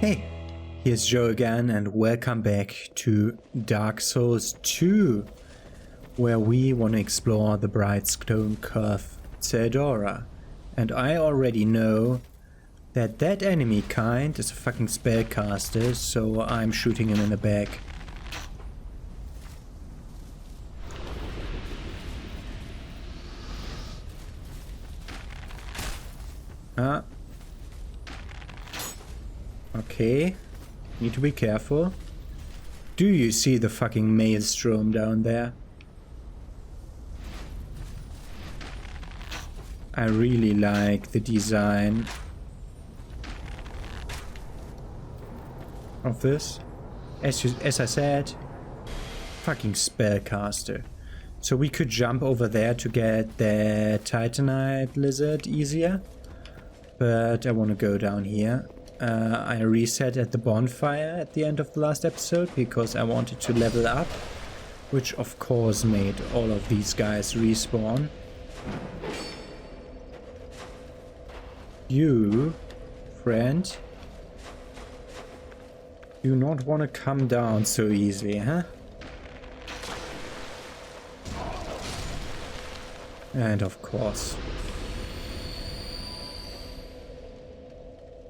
Hey, here's Joe again and welcome back to Dark Souls 2, where we want to explore the Brightstone Cove Tseldora. And I already know that that enemy kind is a fucking spellcaster, so I'm shooting him in the back. Okay, need to be careful. Do you see the fucking maelstrom down there? I really like the design of this. As I said, fucking spellcaster. So we could jump over there to get the Titanite lizard easier. But I want to go down here. I reset at the bonfire at the end of the last episode because I wanted to level up, which of course made all of these guys respawn. You, friend, do not want to come down so easily, huh? And of course,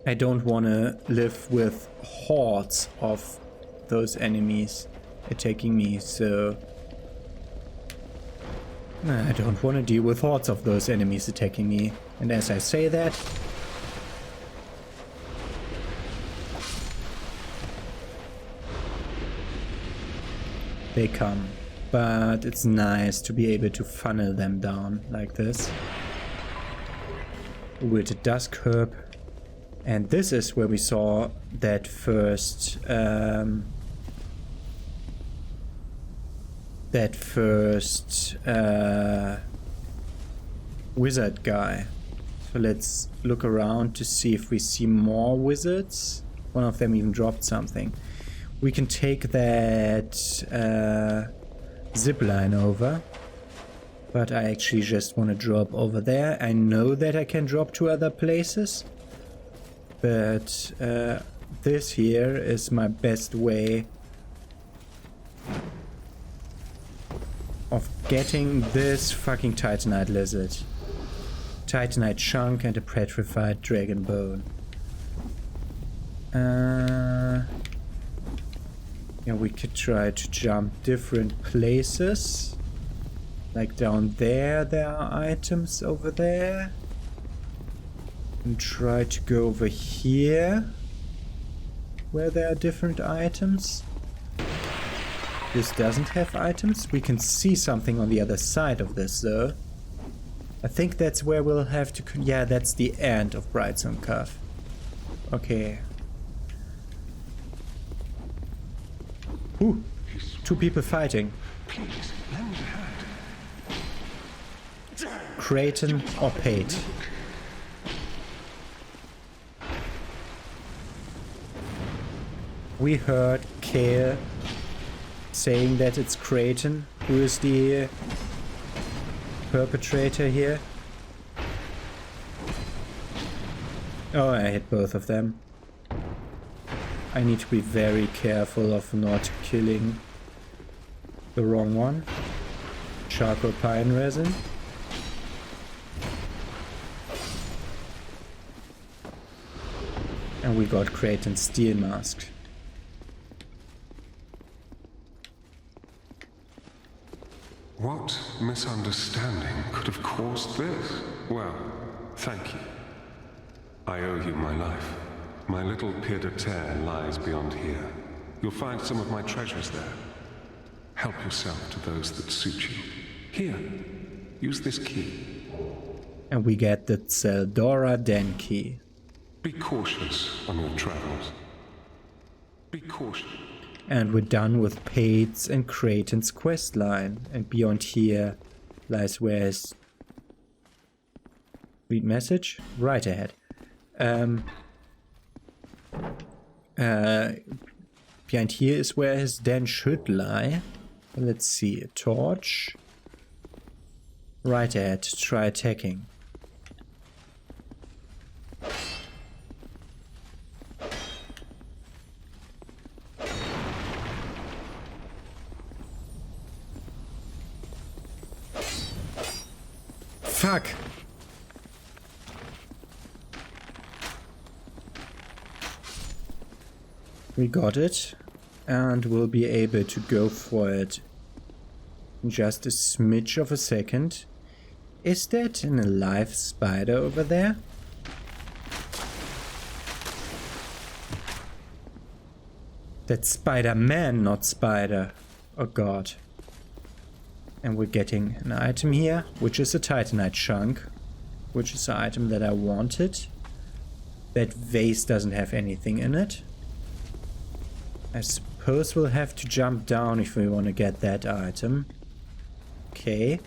I don't want to live with hordes of those enemies attacking me, so I don't want to deal with hordes of those enemies attacking me. And as I say that, they come. But it's nice to be able to funnel them down like this with a dusk herb. And this is where we saw that first wizard guy. So let's look around to see if we see more wizards. One of them even dropped something. We can take that zip line over, but I actually just want to drop over there. I know that I can drop to other places, but this here is my best way of getting this fucking Titanite lizard. Titanite chunk and a petrified dragon bone. Yeah, we could try to jump different places. Like down there are items over there. And try to go over here, where there are different items. This doesn't have items. We can see something on the other side of this, though. I think that's where we'll have to... Yeah, that's the end of Brightstone Cove. Okay. Ooh, two people fighting. Creighton or Pate. We heard Kale saying that it's Creighton who is the perpetrator here. Oh, I hit both of them. I need to be very careful of not killing the wrong one. Charcoal pine resin. And we got Creighton's steel mask. What misunderstanding could have caused this? Well, thank you. I owe you my life. My little pied-à-terre lies beyond here. You'll find some of my treasures there. Help yourself to those that suit you. Here, use this key. And we get the Tseldora den key. Be cautious on your travels. Be cautious. And we're done with Pate's and Creighton's quest line. And beyond here lies where his... Read message? Right ahead. Behind here is where his den should lie. Let's see. A torch. Right ahead. Try attacking. Fuck! We got it. And we'll be able to go for it in just a smidge of a second. Is that an alive spider over there? That's Spider-Man, not spider. Oh god. And we're getting an item here, which is a titanite chunk, which is an item that I wanted. That vase doesn't have anything in it. I suppose we'll have to jump down if we want to get that item. Okay.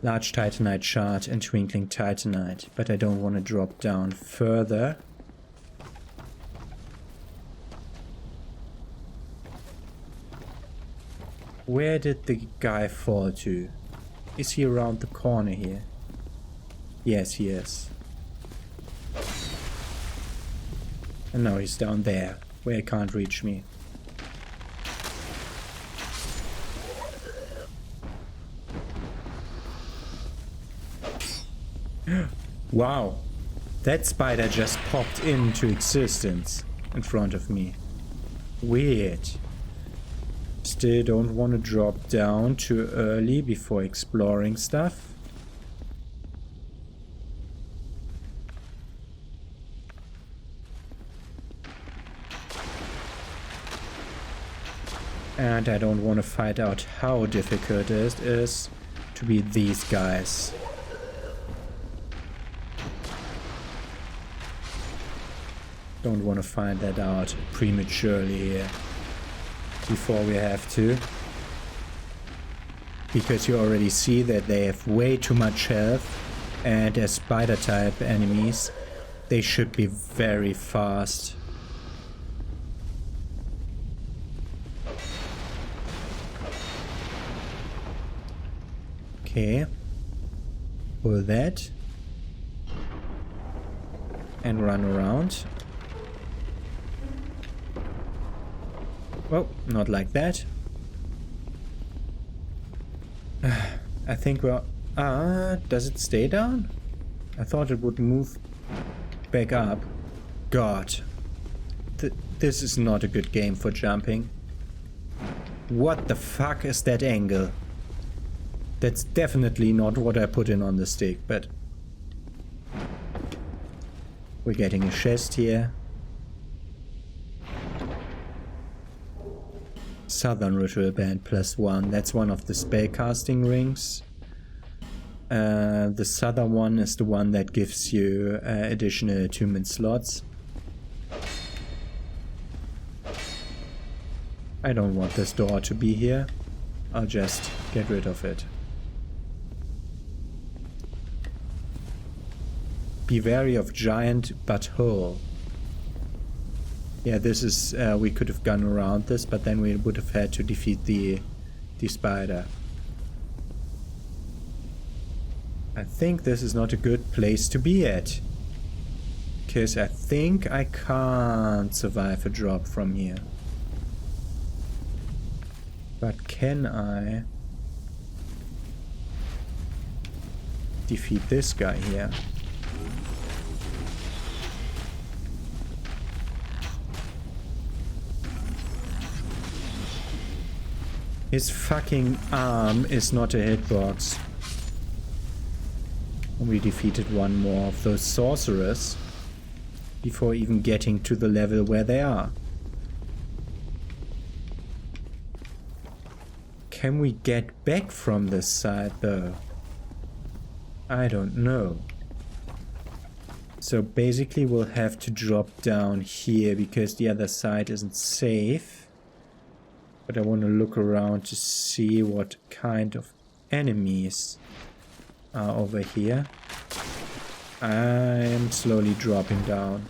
Large titanite shard and twinkling titanite, but I don't want to drop down further. Where did the guy fall to? Is he around the corner here? Yes, he is. And now he's down there, where he can't reach me. Wow, that spider just popped into existence in front of me. Weird. Still don't want to drop down too early before exploring stuff. And I don't want to find out how difficult it is to beat these guys. Don't want to find that out prematurely here before we have to, because you already see that they have way too much health, and as spider type enemies they should be very fast. Okay, pull that and run around. Well, not like that. I think we're... does it stay down? I thought it would move back up. God. This is not a good game for jumping. What the fuck is that angle? That's definitely not what I put in on the stick, but... We're getting a chest here. Southern Ritual Band +1. That's one of the spellcasting rings. The southern one is the one that gives you additional attunement slots. I don't want this door to be here. I'll just get rid of it. Be wary of giant butthole. Yeah, this is, we could have gone around this, but then we would have had to defeat the spider. I think this is not a good place to be at, because I think I can't survive a drop from here. But can I defeat this guy here? His fucking arm is not a hitbox. We defeated one more of those sorcerers before even getting to the level where they are. Can we get back from this side though? I don't know. So basically we'll have to drop down here because the other side isn't safe. But I want to look around to see what kind of enemies are over here. I am slowly dropping down.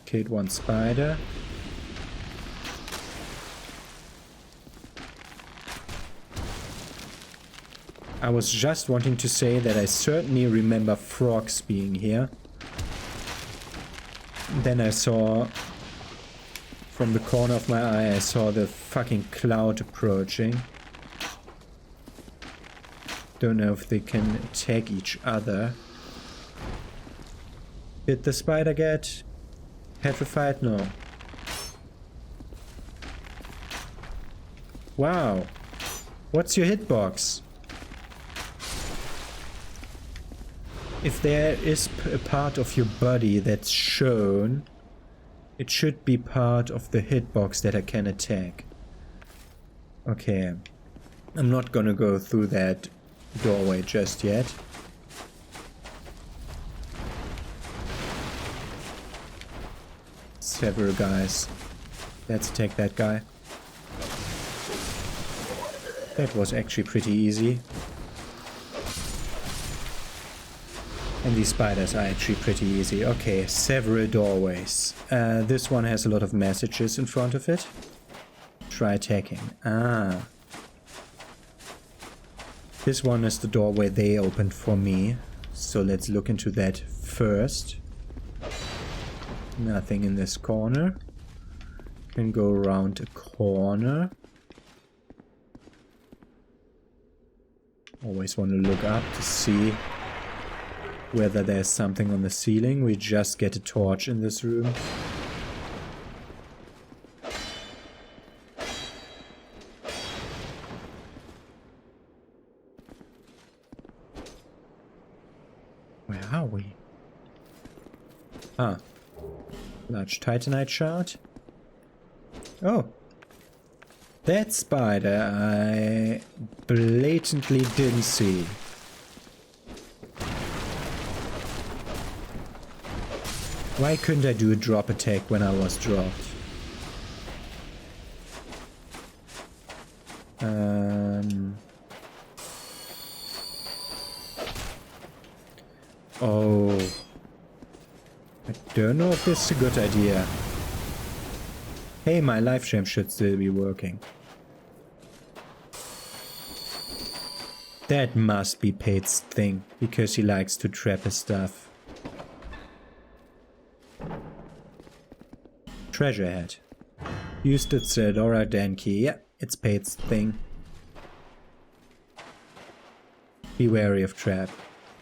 Killed one spider. I was just wanting to say that I certainly remember frogs being here. Then I saw, from the corner of my eye, I saw the fucking cloud approaching. Don't know if they can attack each other. Did the spider get petrified? No. Wow. What's your hitbox? If there is a part of your body that's shown, it should be part of the hitbox that I can attack. Okay. I'm not gonna go through that doorway just yet. Several guys. Let's attack that guy. That was actually pretty easy. And these spiders are actually pretty easy. Okay, several doorways. This one has a lot of messages in front of it. Try attacking. Ah. This one is the doorway they opened for me. So let's look into that first. Nothing in this corner. Can go around a corner. Always want to look up to see whether there's something on the ceiling. We just get a torch in this room. Where are we? Ah. Large titanite shard. Oh. That spider I blatantly didn't see. Why couldn't I do a drop attack when I was dropped? Oh. I don't know if this is a good idea. Hey, my life gem should still be working. That must be Pate's thing, because he likes to trap his stuff. Treasure head. Used the Tseldora den key. Yeah, it's Pate's thing. Be wary of trap.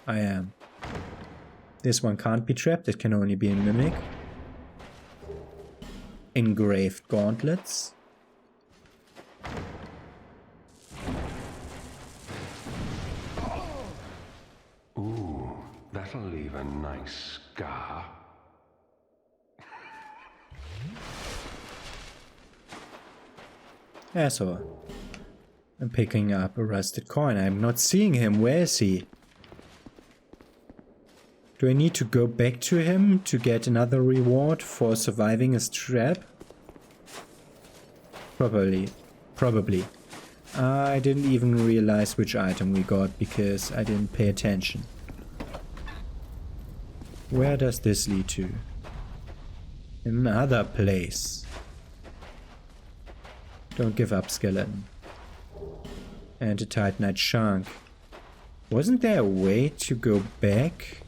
I am. This one can't be trapped, it can only be a mimic. Engraved gauntlets. Ooh, that'll leave a nice scar. Asshole. I'm picking up a rusted coin. I'm not seeing him. Where is he? Do I need to go back to him to get another reward for surviving his trap? Probably. I didn't even realize which item we got because I didn't pay attention. Where does this lead to? Another place. Don't give up, skeleton. And a titanite chunk. Wasn't there a way to go back?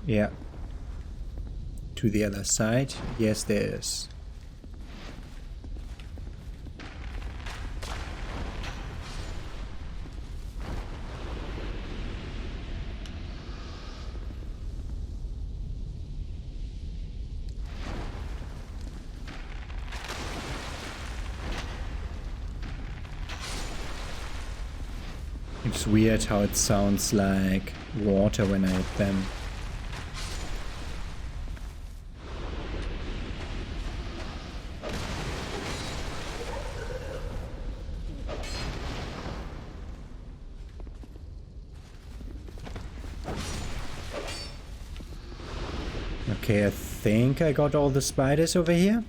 Yeah. To the other side? Yes, there is. It's weird how it sounds like water when I hit them. Okay, I think I got all the spiders over here.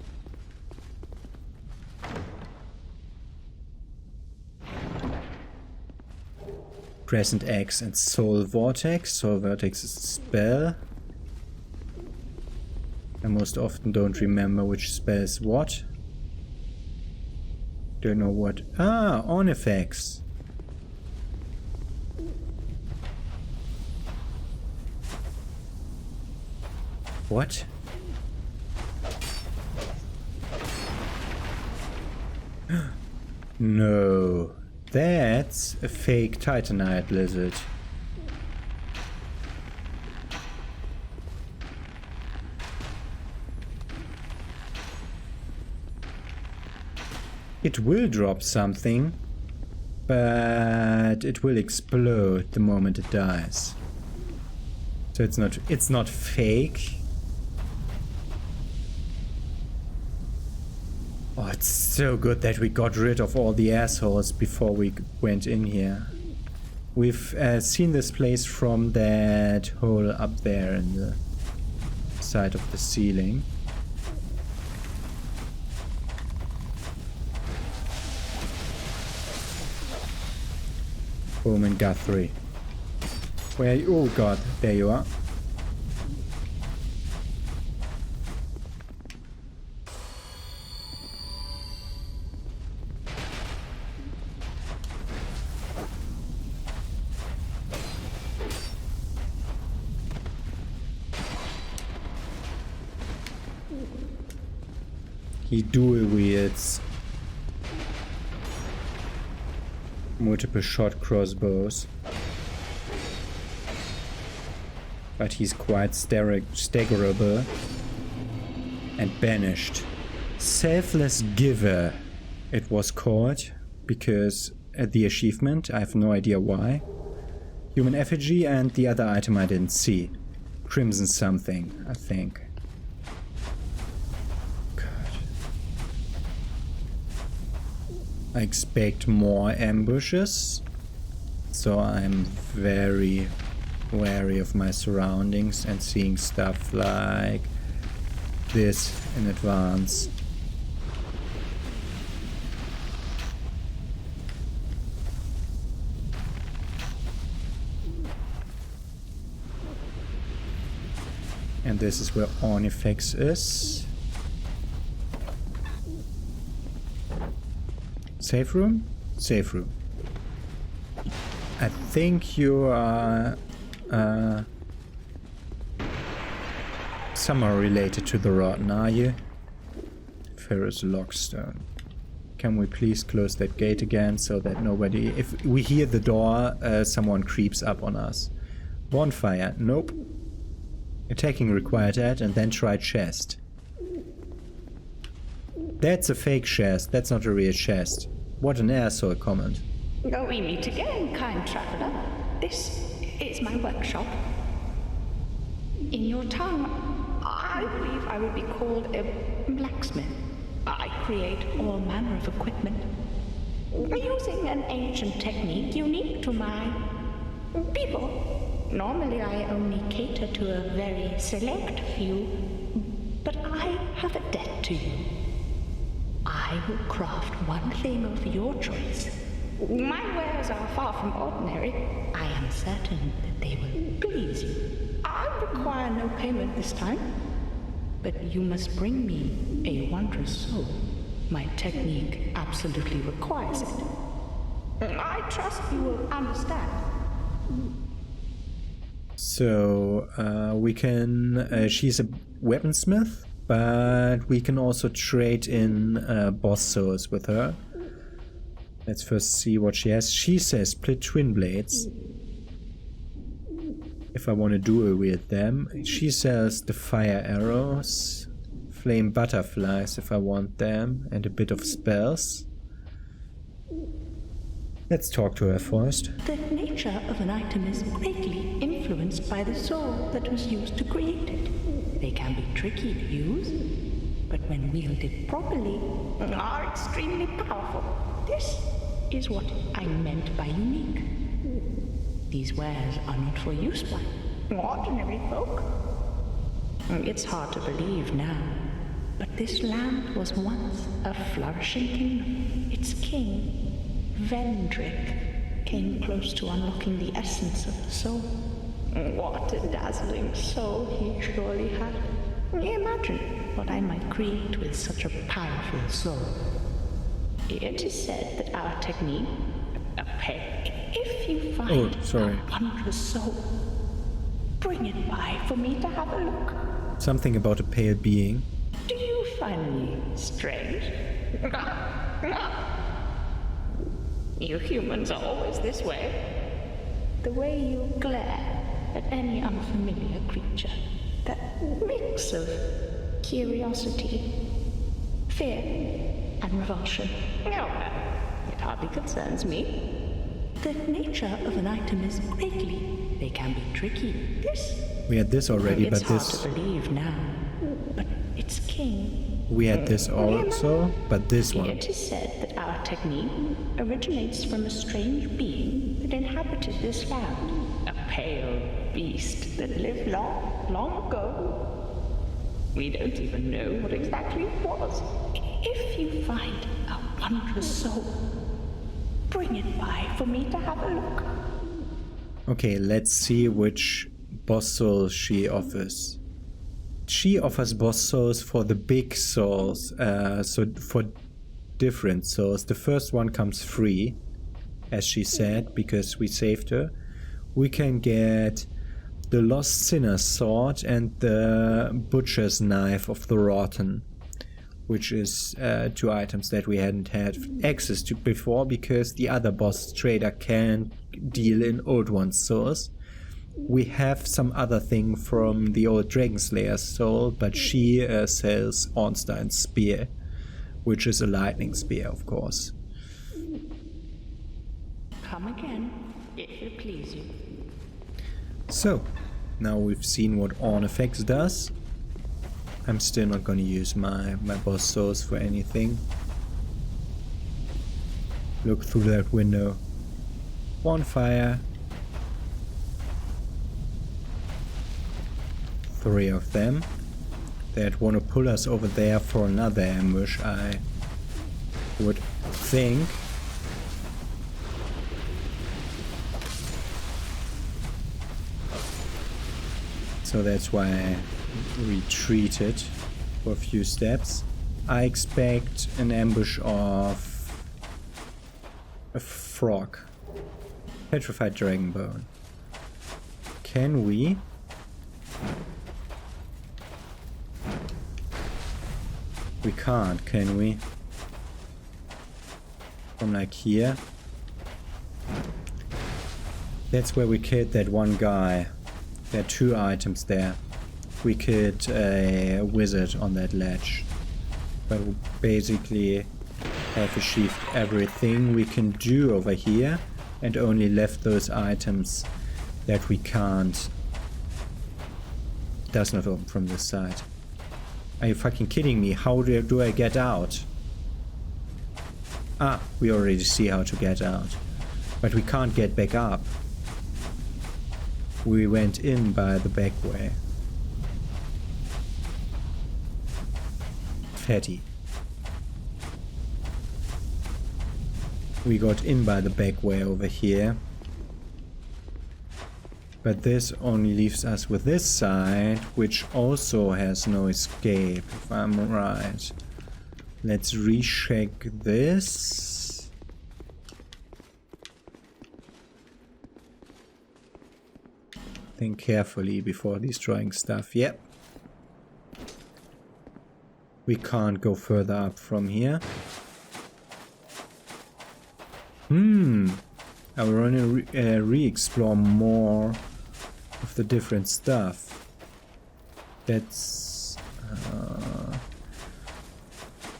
Crescent X and Soul Vortex. Soul Vortex is a spell. I most often don't remember which spell is what. Don't know what. Ah, on effects. What? No, that's a fake titanite lizard. It will drop something, but it will explode the moment it dies. So it's not fake. Oh, it's so good that we got rid of all the assholes before we went in here. We've seen this place from that hole up there in the side of the ceiling. Bowman Guthrie. Where are you? Oh god, there you are. He dual wields multiple shot crossbows, but he's quite staggerable and banished. Selfless Giver it was called, because at the achievement, I have no idea why. Human effigy and the other item I didn't see. Crimson something, I think. I expect more ambushes, so I'm very wary of my surroundings and seeing stuff like this in advance. And this is where Ornifex is. Safe room? Safe room. I think you are somehow related to the Rotten, are you? Ferrous Lockstone. Can we please close that gate again so that nobody... If we hear the door, someone creeps up on us. Bonfire. Nope. Attacking required that and then try chest. That's a fake chest. That's not a real chest. What an asshole comment. Oh, we meet again, kind traveler. This is my workshop. In your tongue, I believe I would be called a blacksmith. I create all manner of equipment, using an ancient technique unique to my people. Normally I only cater to a very select few, but I have a debt to you. I will craft one thing of your choice. My wares are far from ordinary. I am certain that they will please you. I require no payment this time, but you must bring me a wondrous soul. My technique absolutely requires it. I trust you will understand. So, we can... she's a weaponsmith, but we can also trade in boss souls with her. Let's first see what she has. She says split twin blades. If I want to duel wield them. She sells the fire arrows. Flame butterflies if I want them. And a bit of spells. Let's talk to her first. The nature of an item is greatly influenced by the soul that was used to create it. They can be tricky to use, but when wielded properly, are extremely powerful. This is what I meant by unique. These wares are not for use by ordinary folk. It's hard to believe now, but this land was once a flourishing kingdom. Its king, Vendrick, came close to unlocking the essence of the soul. What a dazzling soul he surely had. Imagine what I might create with such a powerful soul. It is said that our technique, if you find a wondrous soul, bring it by for me to have a look. Something about a pale being. Do you find me strange? You humans are always this way. The way you glare at any unfamiliar creature. That mix of curiosity, fear, and revulsion. No, it hardly concerns me. The nature of an item is greatly. They can be tricky. We had this already, It's but hard this... to believe now, but its king. We had this also, but this one. It is said that our technique originates from a strange being that inhabited this land. A pale beast that lived long ago. We don't even know what exactly it was. If you find a wondrous soul, bring it by for me to have a look. Okay, let's see which boss soul she offers. She offers boss souls for the big souls, so for different souls. The first one comes free, as she said, because we saved her. We can get the Lost Sinner's Sword and the Butcher's Knife of the Rotten, which is 2 items that we hadn't had access to before because the other boss trader can't deal in Old One's souls. We have some other thing from the old Dragon Slayer's soul, but she sells Ornstein's Spear, which is a lightning spear, of course. Come again, if it please you. So, now we've seen what Ornifex does. I'm still not gonna use my boss souls for anything. Look through that window. Bonfire. 3 of them that want to pull us over there for another ambush, I would think. So that's why I retreated for a few steps. I expect an ambush of a frog. Petrified Dragonbone. Can we? We can't, can we? From like here. That's where we killed that one guy. There are 2 items there. We killed a wizard on that ledge. But we basically have achieved everything we can do over here and only left those items that we can't. Does not open from this side. Are you fucking kidding me? How do I get out? Ah, we already see how to get out. But we can't get back up. We went in by the back way. Fatty. We got in by the back way over here. But this only leaves us with this side, which also has no escape, if I'm right. Let's recheck this. Think carefully before destroying stuff. Yep. We can't go further up from here. I want to re-explore more of the different stuff. That's...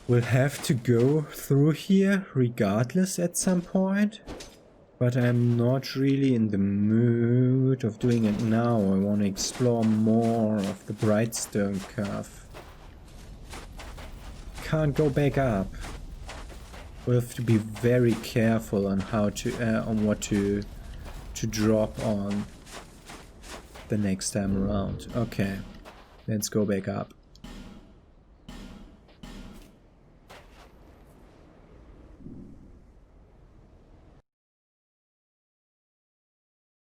we'll have to go through here regardless at some point. But I'm not really in the mood of doing it now. I want to explore more of the Brightstone Cove. Can't go back up. We'll have to be very careful on how to, on what to drop on the next time around. Okay, let's go back up.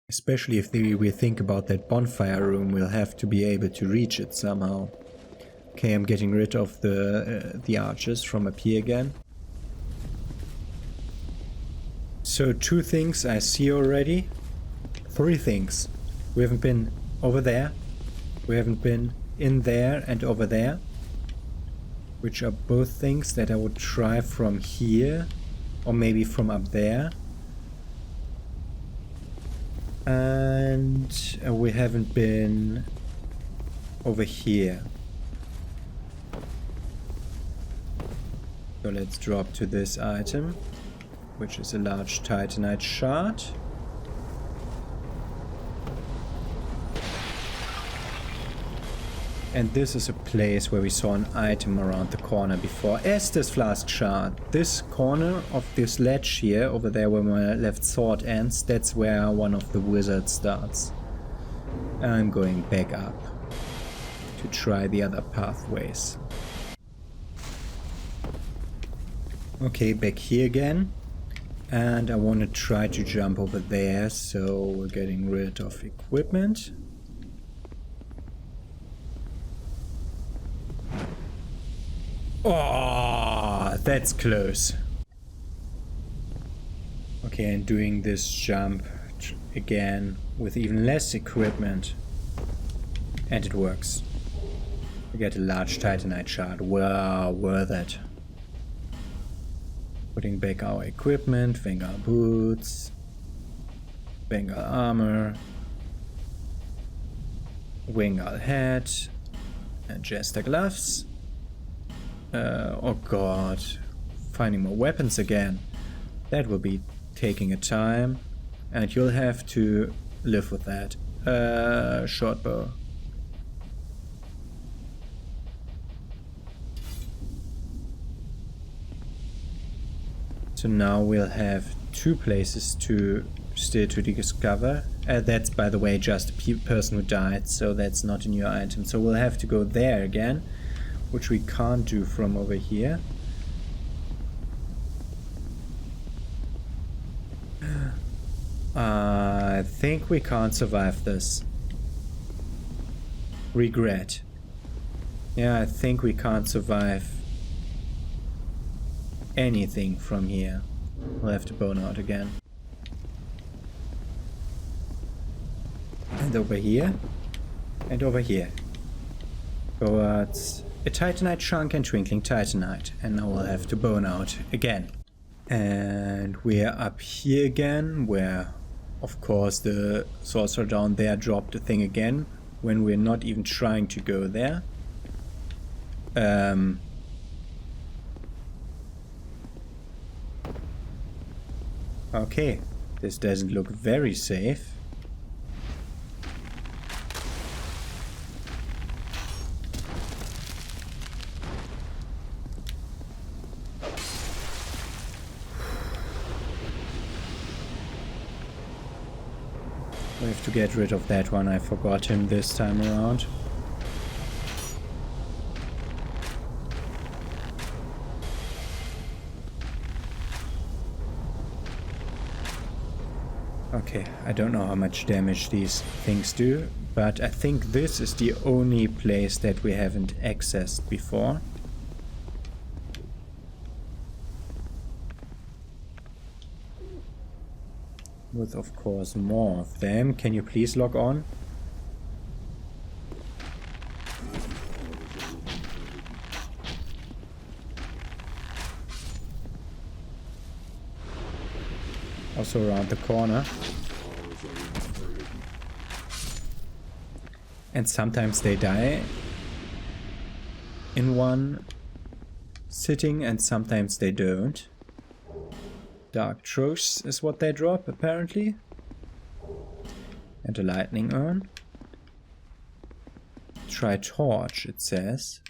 Especially if we think about that bonfire room, we'll have to be able to reach it somehow. Okay, I'm getting rid of the archers from up here again. So 2 things I see already. 3 things. We haven't been over there. We haven't been in there and over there, which are both things that I would try from here, or maybe from up there. And we haven't been over here. So let's drop to this item, which is a large titanite shard. And this is a place where we saw an item around the corner before. Estes flask shard. This corner of this ledge here, over there where my left sword ends, that's where one of the wizards starts. I'm going back up to try the other pathways. Okay, back here again. And I want to try to jump over there, so we're getting rid of equipment. Oh, that's close. Okay, and doing this jump again with even less equipment. And it works. We get a large titanite shard. Wow, worth it. Putting back our equipment, Vanguard boots, Vanguard armor, Vanguard hat, and Jester gloves. Oh god, finding more weapons again. That will be taking a time, and you'll have to live with that. Short bow. So now we'll have 2 places to still to discover. That's, by the way, just a person who died, so that's not a new item. So we'll have to go there again, which we can't do from over here. I think we can't survive this. Regret. Yeah, I think we can't survive anything from here. We'll have to bone out again. And over here. And over here. Towards a titanite chunk and twinkling titanite. And now we'll have to bone out again. And we're up here again, where of course the sorcerer down there dropped a thing again when we're not even trying to go there. Okay, this doesn't look very safe. We have to get rid of that one. I forgot him this time around. Okay, I don't know how much damage these things do, but I think this is the only place that we haven't accessed before. With, of course, more of them. Can you please log on? Also around the corner. And sometimes they die in one sitting and sometimes they don't. Dark Trosh is what they drop, apparently. And a lightning urn. Try torch, it says.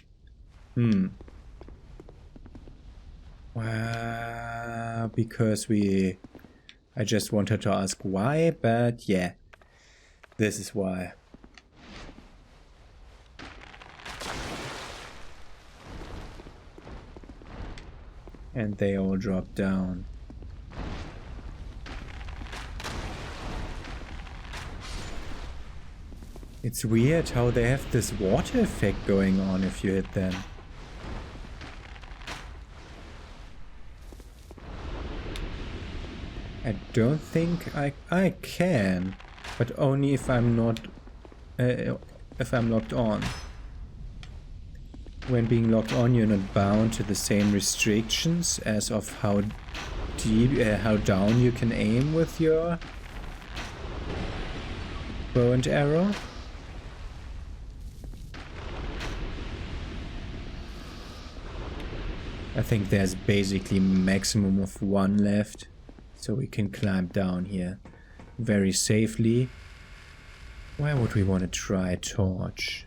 Well, because I just wanted to ask why, but yeah. This is why. And they all drop down. It's weird how they have this water effect going on if you hit them. I don't think I can, but only if I'm not if I'm locked on. When being locked on, you're not bound to the same restrictions as of how deep, how down you can aim with your bow and arrow. I think there's basically maximum of 1 left, so we can climb down here very safely. Where would we want to try a torch?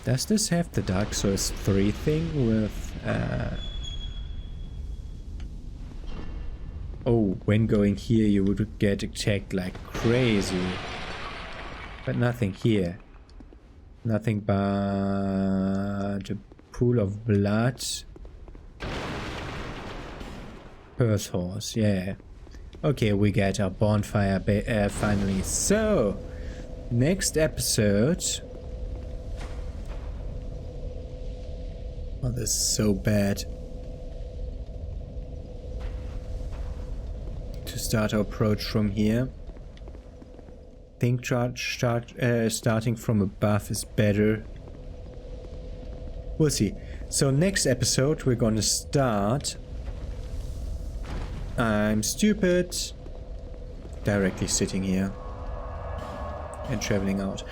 Does this have the Dark Souls 3 thing with... Oh, when going here you would get attacked like crazy. But nothing here. Nothing but a pool of blood. Earth horse, yeah. Okay, we get our bonfire finally. So, next episode... Oh, this is so bad. To start our approach from here. I think starting from above is better. We'll see. So next episode we're gonna start... I'm stupid. Directly sitting here. And traveling out.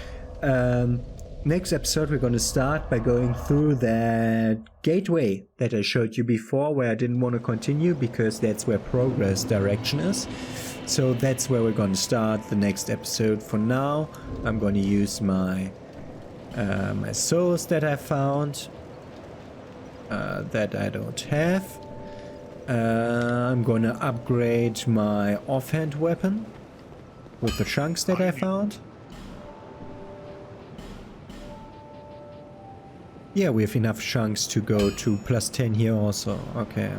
Next episode we're going to start by going through that gateway that I showed you before, where I didn't want to continue because that's where progress direction is. So that's where we're going to start the next episode. For now I'm going to use my my souls that I found that I don't have. I'm going to upgrade my offhand weapon with the chunks that I found. Yeah, we have enough chunks to go to +10 here also. Okay.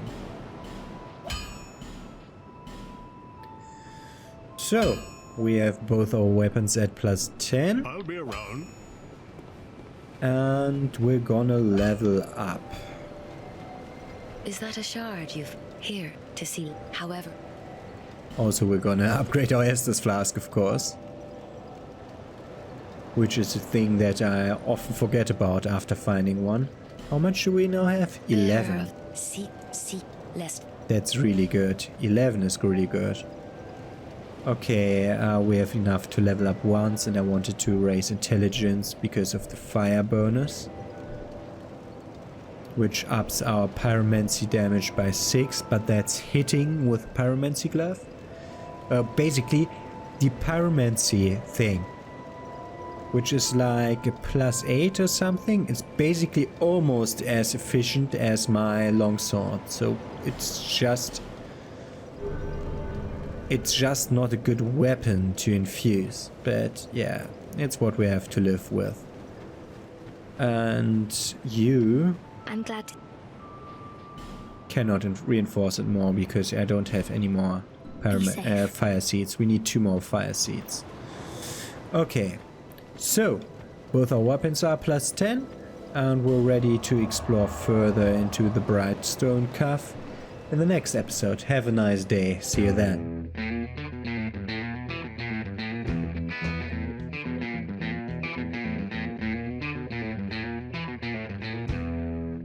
So, we have both our weapons at +10. I'll be around. And we're gonna level up. Is that a shard you've here to see? However. Also, we're gonna upgrade our Estus flask, of course. Which is a thing that I often forget about after finding one. How much do we now have? 11. That's really good. 11 is really good. Okay, we have enough to level up once, and I wanted to raise intelligence because of the fire bonus. Which ups our pyromancy damage by 6, but that's hitting with pyromancy glove. Basically, the pyromancy thing, which is like a +8 or something, it's basically almost as efficient as my longsword. So it's just not a good weapon to infuse. But yeah, it's what we have to live with. And you... I'm glad to... cannot reinforce it more because I don't have any more fire seeds. We need 2 more fire seeds. Okay, so both our weapons are +10 and we're ready to explore further into the Brightstone Cove in the next episode. Have a nice day. See you then.